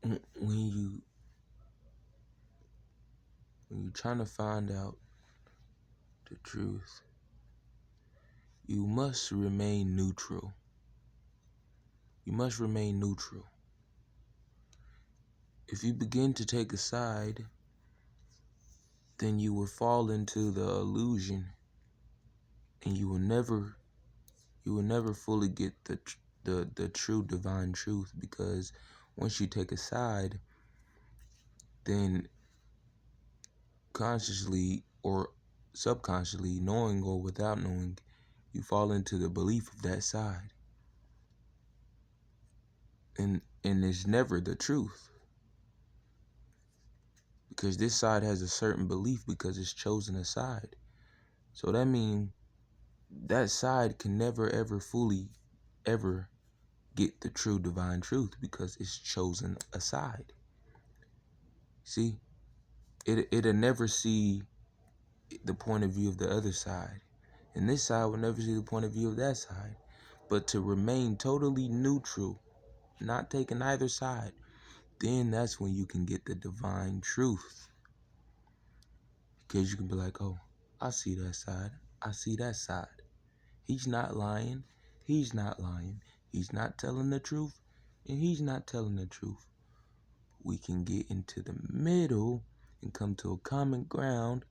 when you're trying to find out the truth, you must remain neutral. You must remain neutral. If you begin to take a side, then you will fall into the illusion, and you will never fully get the true divine truth, because once you take a side, then consciously or subconsciously, knowing or without knowing, you fall into the belief of that side. And it's never the truth, because this side has a certain belief because it's chosen a side. So that means that side can never ever fully ever get the true divine truth because it's chosen a side. See, it'll never see the point of view of the other side, and this side will never see the point of view of that side. But to remain totally neutral, not taking either side, then that's when you can get the divine truth. Because you can be like, oh, I see that side. I see that side. He's not lying. He's not lying. He's not telling the truth. And he's not telling the truth. We can get into the middle and come to a common ground.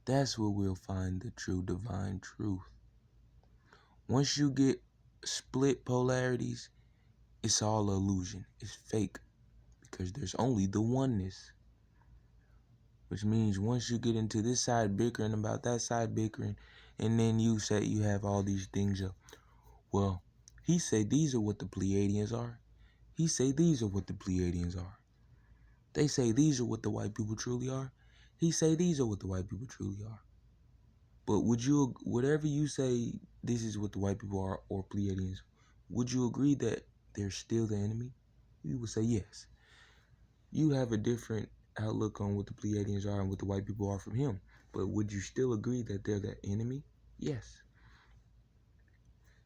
That's where we'll find the true divine truth. Once you get split polarities, it's all illusion. It's fake. Because there's only the oneness. Which means once you get into this side bickering about that side bickering, and then you say you have all these things up. Well, he say these are what the Pleiadians are. He say these are what the Pleiadians are. They say these are what the white people truly are. He say these are what the white people truly are. But whatever you say, this is what the white people are, or Pleiadians, would you agree that they're still the enemy? You would say yes. You have a different outlook on what the Pleiadians are and what the white people are from him. But would you still agree that they're the enemy? Yes.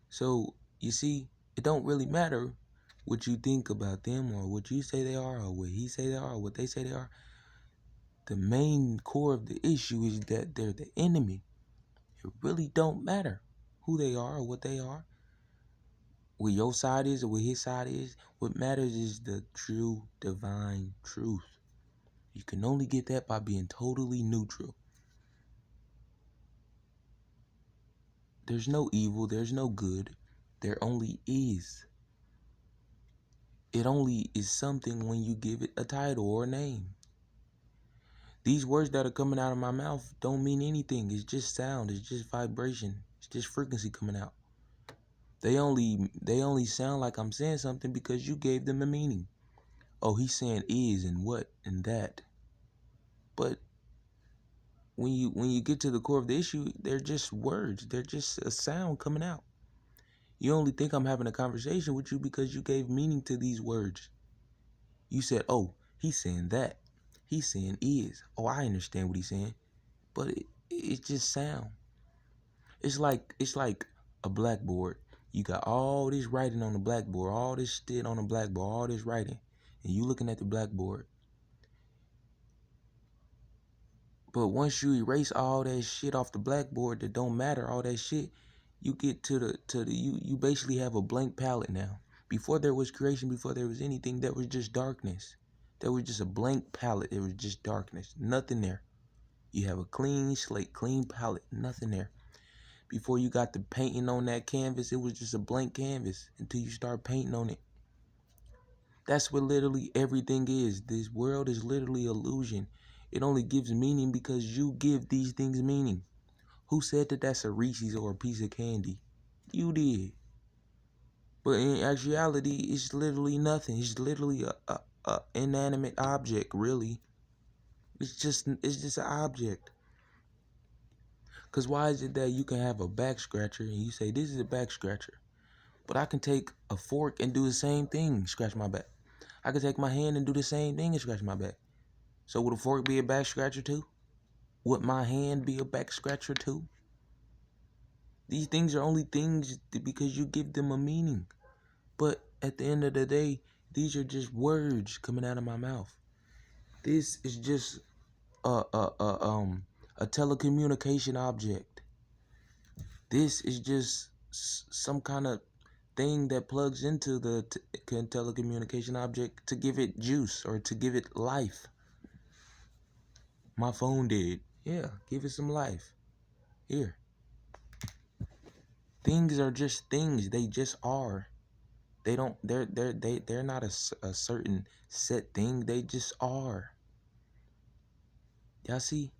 So, you see, it don't really matter what you think about them or what you say they are or what he say they are or what they say they are. The main core of the issue is that they're the enemy. It really don't matter who they are or what they are, what your side is or what his side is. What matters is the true divine truth. You can only get that by being totally neutral. There's no evil, there's no good. There only is. It only is something when you give it a title or a name. These words that are coming out of my mouth don't mean anything. It's just sound, it's just vibration. It's just frequency coming out. They only sound like I'm saying something because you gave them a meaning. Oh, he's saying is and what and that. But when you get to the core of the issue, they're just words. They're just a sound coming out. You only think I'm having a conversation with you because you gave meaning to these words. You said, oh, he's saying that. He's saying is. Oh, I understand what he's saying. But it's just sound. It's like a blackboard. You got all this writing on the blackboard, all this shit on the blackboard, all this writing. And you looking at the blackboard. But once you erase all that shit off the blackboard that don't matter, all that shit, you get to the you basically have a blank palette now. Before there was creation, before there was anything, that was just darkness. There was just a blank palette. There was just darkness. Nothing there. You have a clean slate, clean palette, nothing there. Before you got the painting on that canvas, it was just a blank canvas until you start painting on it. That's what literally everything is. This world is literally illusion. It only gives meaning because you give these things meaning. Who said that that's a Reese's or a piece of candy? You did. But in actuality, it's literally nothing. It's literally a inanimate object, really. It's just an object. Because why is it that you can have a back scratcher and you say, this is a back scratcher, but I can take a fork and do the same thing, scratch my back. I can take my hand and do the same thing and scratch my back. So would a fork be a back scratcher too? Would my hand be a back scratcher too? These things are only things because you give them a meaning. But at the end of the day, These are just words coming out of my mouth. This is just a telecommunication object. This is just some kind of thing that plugs into the telecommunication object to give it juice or to give it life. My phone did. Yeah, give it some life. Here. Things are just things. They just are. They're not a certain set thing. They just are. Y'all see?